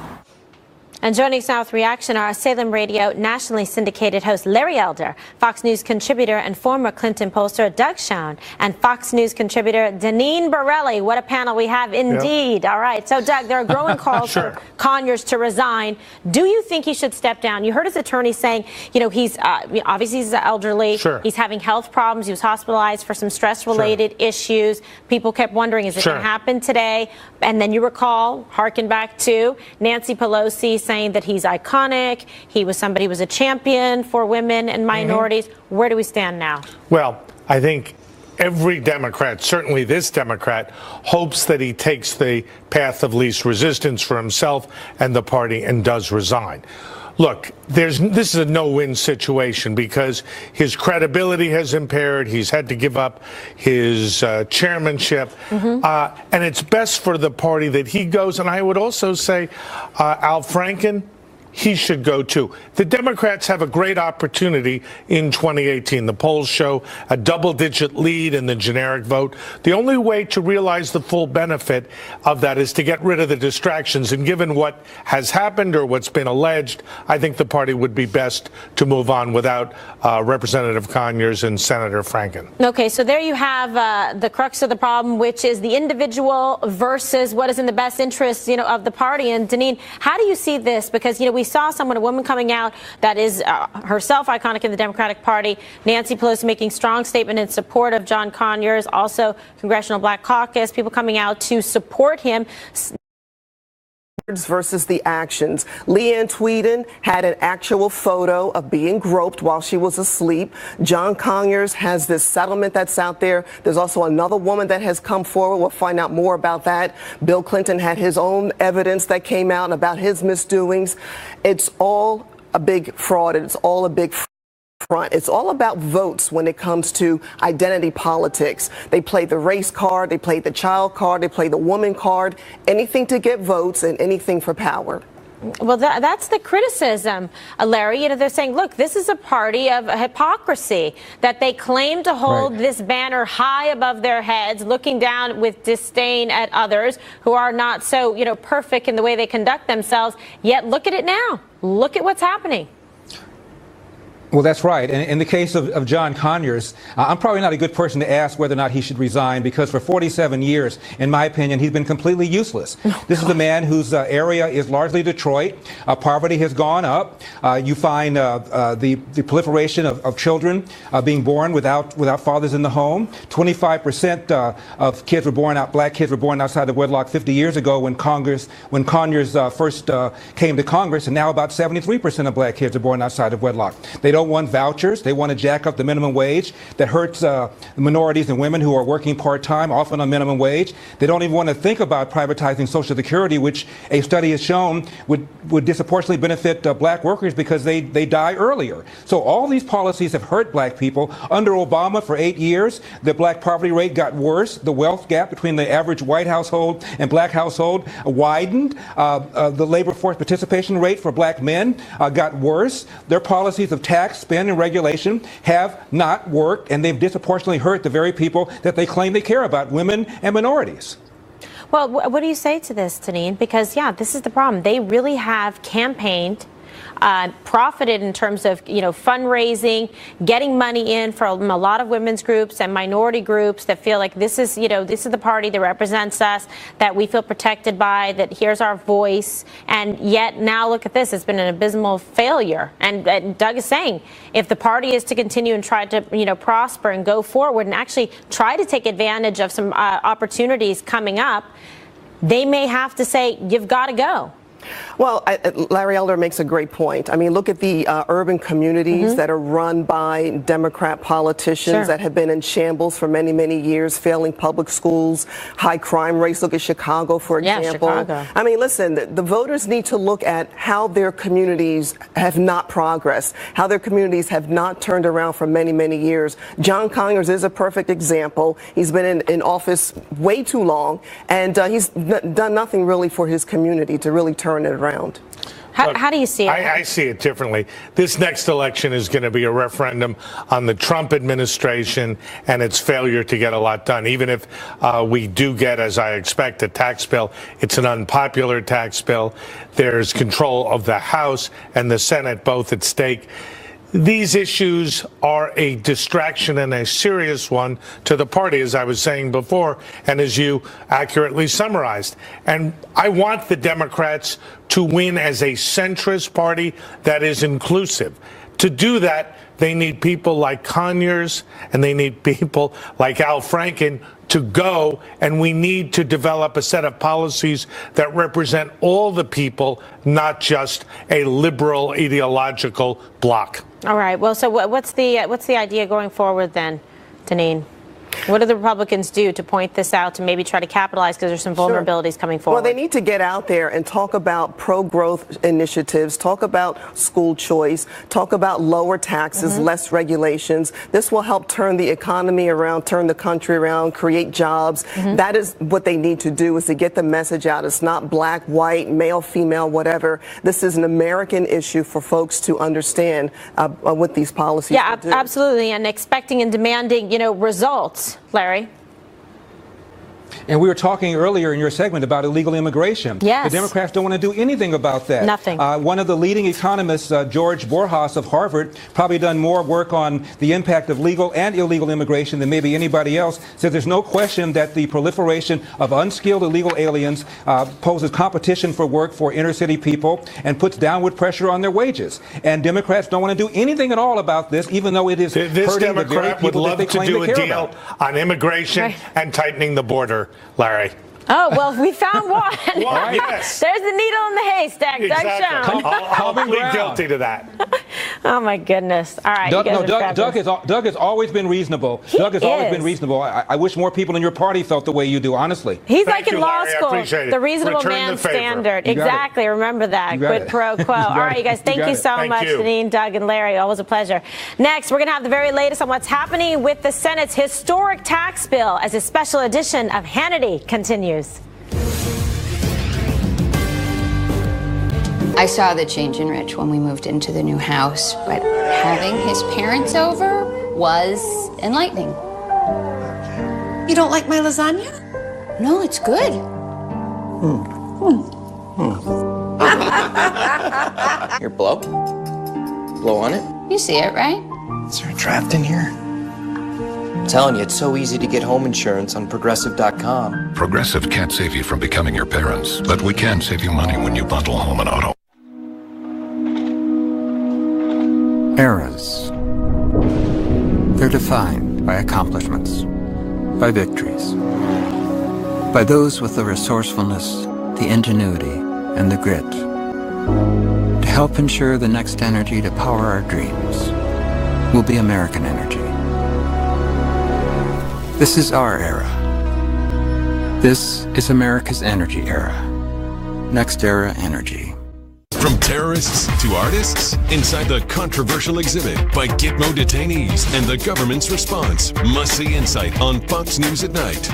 And joining us now with reaction are Salem Radio nationally syndicated host Larry Elder, Fox News contributor and former Clinton pollster Doug Schoen, and Fox News contributor Jeanine Borelli. What a panel we have indeed. Yep. All right. So, Doug, there are growing calls for Conyers to resign. Do you think he should step down? You heard his attorney saying, he's obviously he's elderly. He's having health problems. He was hospitalized for some stress-related issues. People kept wondering, is it going to happen today? And then you recall, harken back to Nancy Pelosi saying that he's iconic. He was somebody who was a champion for women and minorities. Where do we stand now? Well, I think every Democrat, certainly this Democrat, hopes that he takes the path of least resistance for himself and the party and does resign. Look, this is a no-win situation because his credibility has impaired. He's had to give up his chairmanship. And it's best for the party that he goes. And I would also say Al Franken, he should go too. The Democrats have a great opportunity in 2018. The polls show a double-digit lead in the generic vote. The only way to realize the full benefit of that is to get rid of the distractions. And given what has happened or what's been alleged, I think the party would be best to move on without Representative Conyers and Senator Franken. Okay, so there you have the crux of the problem, which is the individual versus what is in the best interest, of the party. And Jeanine, how do you see this? Because, we we saw a woman coming out that is herself iconic in the Democratic Party. Nancy Pelosi making strong statement in support of John Conyers, also Congressional Black Caucus, people coming out to support him. Versus the actions. Leanne Tweeden had an actual photo of being groped while she was asleep. John Conyers has this settlement that's out there. There's also another woman that has come forward. We'll find out more about that. Bill Clinton had his own evidence that came out about his misdoings. It's all a big fraud. It's all a big front. It's all about votes when it comes to identity politics. They play the race card, they play the child card, they play the woman card, anything to get votes and anything for power. Well, that's the criticism, Larry. They're saying, look, this is a party of hypocrisy, that they claim to hold this banner high above their heads, looking down with disdain at others who are not so, perfect in the way they conduct themselves. Yet look at it now. Look at what's happening. Well, that's right. And in the case of John Conyers, I'm probably not a good person to ask whether or not he should resign, because for 47 years, in my opinion, he's been completely useless. This is a man whose area is largely Detroit. Poverty has gone up. You find the proliferation of children being born without fathers in the home. 25% of kids were born out, black kids were born outside of wedlock 50 years ago when Conyers first came to Congress, and now about 73% of black kids are born outside of wedlock. They don't want vouchers. They want to jack up the minimum wage. That hurts minorities and women who are working part-time, often on minimum wage. They don't even want to think about privatizing Social Security, which a study has shown would disproportionately benefit black workers because they die earlier. So all these policies have hurt black people. Under Obama, for 8 years, the black poverty rate got worse. The wealth gap between the average white household and black household widened. The labor force participation rate for black men got worse. Their policies of tax, spend, and regulation have not worked, and they've disproportionately hurt the very people that they claim they care about, women and minorities. Well, what do you say to this, Jeanine? Because, this is the problem. They really have campaigned, profited in terms of, fundraising, getting money in from a lot of women's groups and minority groups that feel like this is the party that represents us, that we feel protected by, that here's our voice. And yet now look at this. It's been an abysmal failure. And Doug is saying, if the party is to continue and try to, prosper and go forward and actually try to take advantage of some opportunities coming up, they may have to say, you've got to go. Well, Larry Elder makes a great point. I mean, look at the urban communities that are run by Democrat politicians that have been in shambles for many, many years, failing public schools, high crime rates. Look at Chicago, for example. Chicago. I mean, listen, the voters need to look at how their communities have not progressed, how their communities have not turned around for many, many years. John Conyers is a perfect example. He's been in office way too long, and he's done nothing really for his community to really turn it around. How do you see it? I see it differently. This next election is going to be a referendum on the Trump administration and its failure to get a lot done. Even if we do get, as I expect, a tax bill, it's an unpopular tax bill. There's control of the House and the Senate both at stake. These issues are a distraction and a serious one to the party, as I was saying before, and as you accurately summarized. And I want the Democrats to win as a centrist party that is inclusive. To do that, they need people like Conyers and they need people like Al Franken to go, and we need to develop a set of policies that represent all the people, not just a liberal ideological bloc. All right. Well, so what's the idea going forward then, Jeanine? What do the Republicans do to point this out, to maybe try to capitalize, because there's some vulnerabilities coming forward? Well, they need to get out there and talk about pro-growth initiatives, talk about school choice, talk about lower taxes, less regulations. This will help turn the economy around, turn the country around, create jobs. That is what they need to do, is to get the message out. It's not black, white, male, female, whatever. This is an American issue for folks to understand what these policies will do. Absolutely, and expecting and demanding, results. Larry? And we were talking earlier in your segment about illegal immigration. Yes. The Democrats don't want to do anything about that. Nothing. One of the leading economists, George Borjas of Harvard, probably done more work on the impact of legal and illegal immigration than maybe anybody else, says there's no question that the proliferation of unskilled illegal aliens poses competition for work for inner city people and puts downward pressure on their wages. And Democrats don't want to do anything at all about this, even though it is This hurting the very Democrat would people that love they to claim do to a care deal about. on immigration and tightening the border, Larry. Oh, well, we found one. Well, yes. There's the needle in the haystack. Doug Exactly. Schoen. I'll plead guilty to that. Oh, my goodness. All right. Doug, you guys no, are Doug has always been reasonable. Doug has always been reasonable. I wish more people in your party felt the way you do, honestly. He's Thank like in you, law Larry. I school, appreciate it. the reasonable Return man the favor. standard. You got it. Exactly. Remember that. You got Quid it. pro quo. All right, you guys. Thank you so Thank much, you. Jeanine, Doug, and Larry. Always a pleasure. Next, we're going to have the very latest on what's happening with the Senate's historic tax bill as a special edition of Hannity continues. I saw the change in Rich when we moved into the new house, but having his parents over was enlightening. You don't like my lasagna? No, it's good. Here, blow. Blow on it. You see it, right? Is there a draft in here? I'm telling you, it's so easy to get home insurance on Progressive.com. Progressive can't save you from becoming your parents, but we can save you money when you bundle home and auto. Eras. They're defined by accomplishments, by victories, by those with the resourcefulness, the ingenuity, and the grit to help ensure the next energy to power our dreams will be American energy. This is our era. This is America's energy era. Next Era Energy. From terrorists to artists, inside the controversial exhibit by Gitmo detainees and the government's response. Must-see insight on Fox News at Night.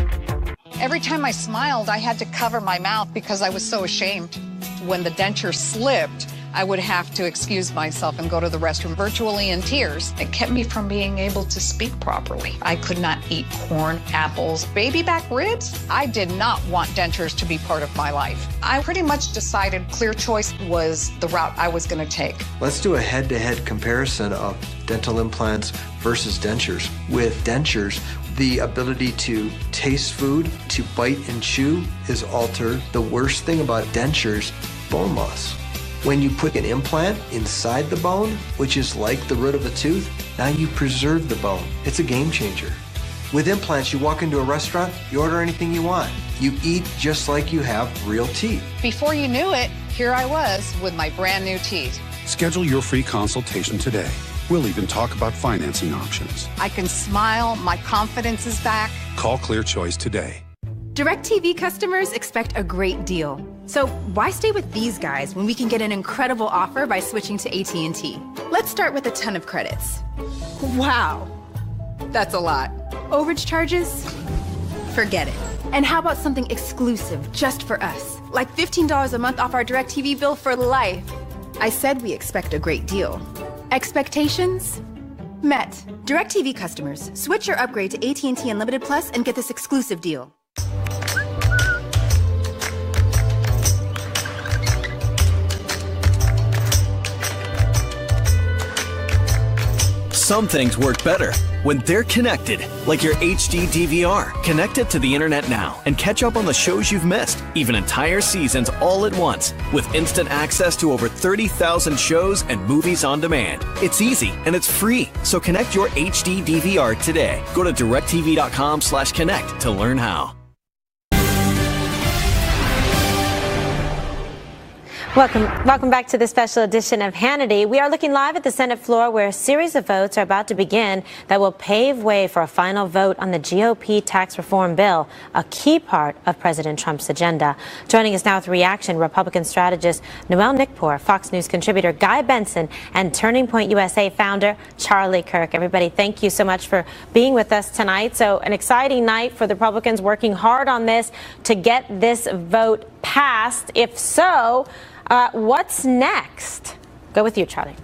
Every time I smiled, I had to cover my mouth because I was so ashamed. When the denture slipped, I would have to excuse myself and go to the restroom virtually in tears. It kept me from being able to speak properly. I could not eat corn, apples, baby back ribs. I did not want dentures to be part of my life. I pretty much decided Clear Choice was the route I was going to take. Let's do a head-to-head comparison of dental implants versus dentures. With dentures, the ability to taste food, to bite and chew is altered. The worst thing about dentures, bone loss. When you put an implant inside the bone, which is like the root of a tooth, now you preserve the bone. It's a game changer. With implants, you walk into a restaurant, you order anything you want. You eat just like you have real teeth. Before you knew it, here I was with my brand new teeth. Schedule your free consultation today. We'll even talk about financing options. I can smile, my confidence is back. Call Clear Choice today. DirecTV customers expect a great deal. So why stay with these guys when we can get an incredible offer by switching to AT&T? Let's start with a ton of credits. Wow, that's a lot. Overage charges? Forget it. And how about something exclusive just for us? Like $15 a month off our DirecTV bill for life. I said we expect a great deal. Expectations? Met. DirecTV customers, switch or upgrade to AT&T Unlimited Plus and get this exclusive deal. Some things work better when they're connected, like your HD DVR. Connect it to the internet now and catch up on the shows you've missed, even entire seasons all at once, with instant access to over 30,000 shows and movies on demand. It's easy and it's free, so connect your HD DVR today. Go to directtv.com/connect to learn how. Welcome back to the special edition of Hannity. We are looking live at the Senate floor where a series of votes are about to begin that will pave way for a final vote on the GOP tax reform bill, a key part of President Trump's agenda. Joining us now with reaction, Republican strategist Noel Nickpour, Fox News contributor Guy Benson, and Turning Point USA founder Charlie Kirk. Everybody, thank you so much for being with us tonight. So an exciting night for the Republicans working hard on this to get this vote passed. If so, what's next? Go with you, Charlie.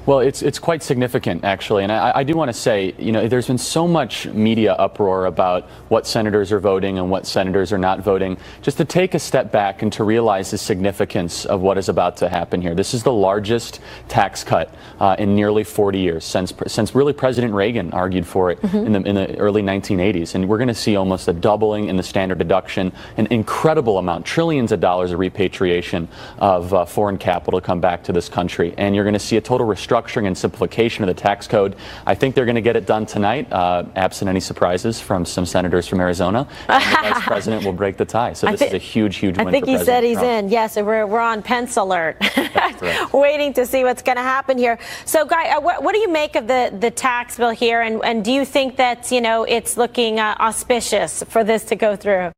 Well, it's quite significant, actually. And I do want to say, you know, there's been so much media uproar about what senators are voting and what senators are not voting. Just to take a step back and to realize the significance of what is about to happen here. This is the largest tax cut in nearly 40 years, since really President Reagan argued for it in the early 1980s. And we're going to see almost a doubling in the standard deduction, an incredible amount, trillions of dollars of repatriation of foreign capital to come back to this country. And you're going to see a total restructuring and simplification of the tax code. I think they're going to get it done tonight, absent any surprises from some senators from Arizona. And the vice president will break the tie. So this is a huge, huge win for President Trump. I think he said he's in. Yes, we're on Pence alert, waiting to see what's going to happen here. So, Guy, what do you make of the tax bill here, and do you think that, you know, it's looking auspicious for this to go through?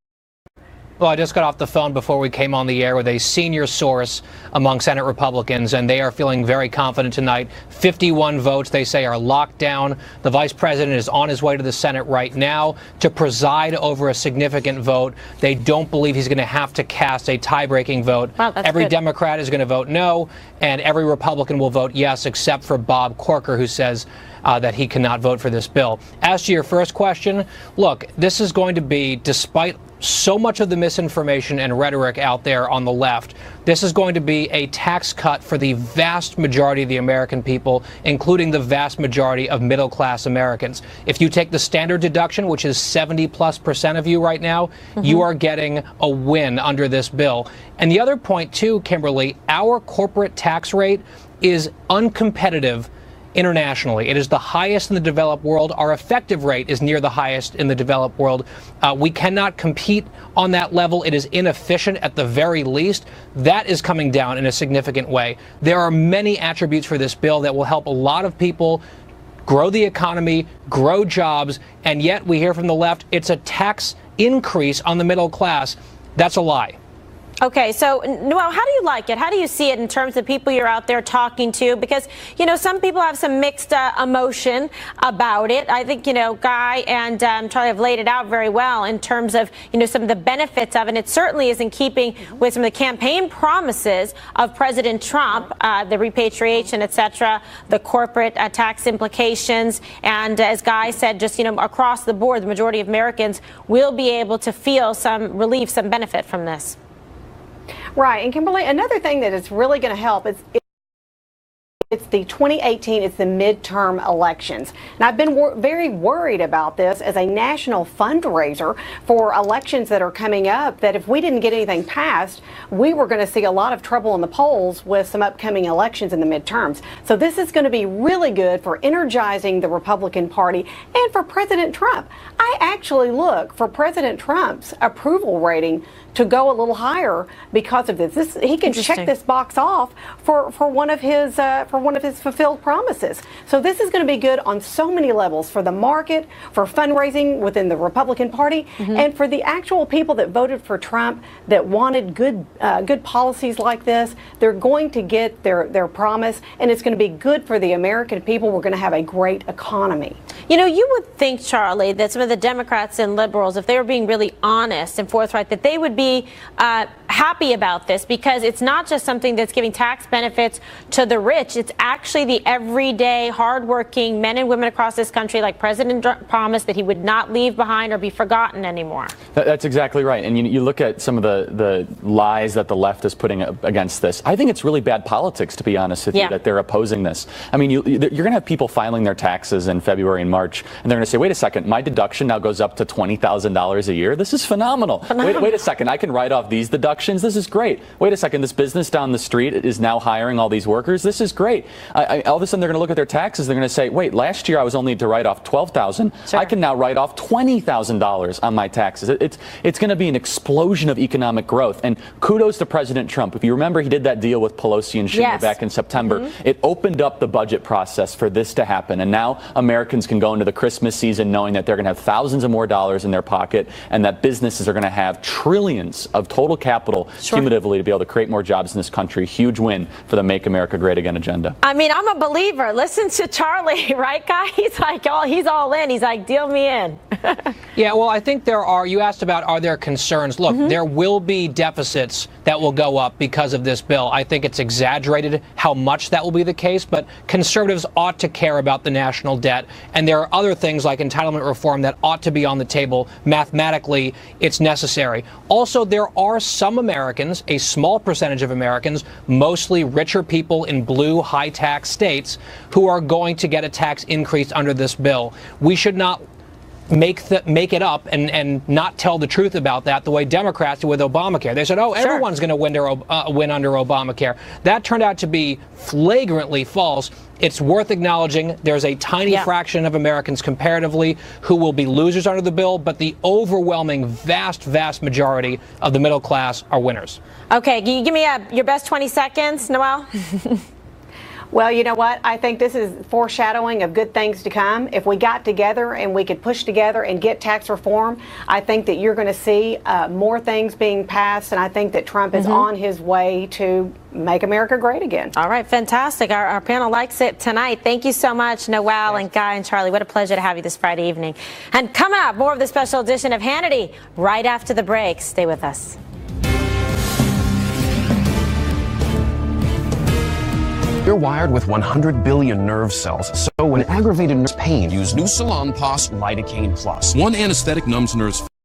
Well, I just got off the phone before we came on the air with a senior source among Senate Republicans, and they are feeling very confident tonight. 51 votes, they say, are locked down. The vice president is on his way to the Senate right now to preside over a significant vote. They don't believe he's going to have to cast a tie-breaking vote. Wow, every good. Democrat is going to vote no, and every Republican will vote yes, except for Bob Corker, who says that he cannot vote for this bill. As to your first question, look, this is going to be, despite so much of the misinformation and rhetoric out there on the left, this is going to be a tax cut for the vast majority of the American people, including the vast majority of middle-class Americans. If you take the standard deduction, which is 70+% of you right now, you are getting a win under this bill. And the other point, too, Kimberly, our corporate tax rate is uncompetitive internationally. It is the highest in the developed world. Our effective rate is near the highest in the developed world. We cannot compete on that level. It is inefficient at the very least. That is coming down in a significant way. There are many attributes for this bill that will help a lot of people grow the economy, grow jobs, and yet we hear from the left it's a tax increase on the middle class. That's a lie. Okay, so, Noel, how do you like it? How do you see it in terms of people you're out there talking to? Because, you know, some people have some mixed emotion about it. I think, you know, Guy and Charlie have laid it out very well in terms of, you know, some of the benefits of it. And it certainly is in keeping with some of the campaign promises of President Trump, the repatriation, et cetera, the corporate tax implications. And as Guy said, just, you know, across the board, the majority of Americans will be able to feel some relief, some benefit from this. Right. And Kimberly, another thing that is really going to help is it's the 2018, it's the midterm elections. And I've been very worried about this as a national fundraiser for elections that are coming up, that if we didn't get anything passed, we were going to see a lot of trouble in the polls with some upcoming elections in the midterms. So this is going to be really good for energizing the Republican Party and for President Trump. I actually look for President Trump's approval rating to go a little higher because of this. He can check this box off for one of his fulfilled promises. So this is going to be good on so many levels, for the market, for fundraising within the Republican Party, and for the actual people that voted for Trump that wanted good policies like this. They're going to get their promise, and it's going to be good for the American people. We're going to have a great economy. You know, you would think, Charlie, that some of the Democrats and liberals, if they were being really honest and forthright, that they would be happy about this, because it's not just something that's giving tax benefits to the rich. It's actually the everyday, hardworking men and women across this country, like President Trump promised that he would not leave behind or be forgotten anymore. That's exactly right. And you look at some of the lies that the left is putting against this. I think it's really bad politics, to be honest with you, that they're opposing this. I mean, you're going to have people filing their taxes in February and March, and they're going to say, wait a second, my deduction now goes up to $20,000 a year. This is phenomenal. Wait a second, I can write off these deductions. This is great. Wait a second, this business down the street is now hiring all these workers. This is great. All of a sudden, they're going to look at their taxes. They're going to say, wait, last year I was only to write off $12,000. Sure. I can now write off $20,000 on my taxes. It's going to be an explosion of economic growth. And kudos to President Trump. If you remember, he did that deal with Pelosi and Schumer back in September. It opened up the budget process for this to happen. And now Americans can go into the Christmas season knowing that they're going to have thousands of more dollars in their pocket, and that businesses are going to have trillions of total capital cumulatively to be able to create more jobs in this country. Huge win for the Make America Great Again agenda. I mean, I'm a believer. Listen to Charlie, right, Guy? He's like, he's all in. He's like, deal me in. Yeah, well, I think there are, you asked asked about are there concerns, look, there will be deficits that will go up because of this bill. I think it's exaggerated how much that will be the case, but conservatives ought to care about the national debt. And there are other things like entitlement reform that ought to be on the table. Mathematically, it's necessary. Also, there are some Americans, a small percentage of Americans, mostly richer people in blue high-tax states, who are going to get a tax increase under this bill. We should not make it up and not tell the truth about that the way Democrats did with Obamacare. They said, oh, everyone's going to win under Obamacare. That turned out to be flagrantly false. It's worth acknowledging there's a tiny fraction of Americans comparatively who will be losers under the bill, but the overwhelming vast majority of the middle class are winners. Okay, can you give me your best 20 seconds, Noelle? Well, you know what? I think this is foreshadowing of good things to come. If we got together and we could push together and get tax reform, I think that you're going to see more things being passed, and I think that Trump is on his way to make America great again. All right, fantastic. Our panel likes it tonight. Thank you so much, Noelle and Guy and Charlie. What a pleasure to have you this Friday evening. And coming up, more of the special edition of Hannity right after the break. Stay with us. You're wired with 100 billion nerve cells, so when aggravated nerve pain, use new Salon Pos Lidocaine Plus. One anesthetic numbs nerves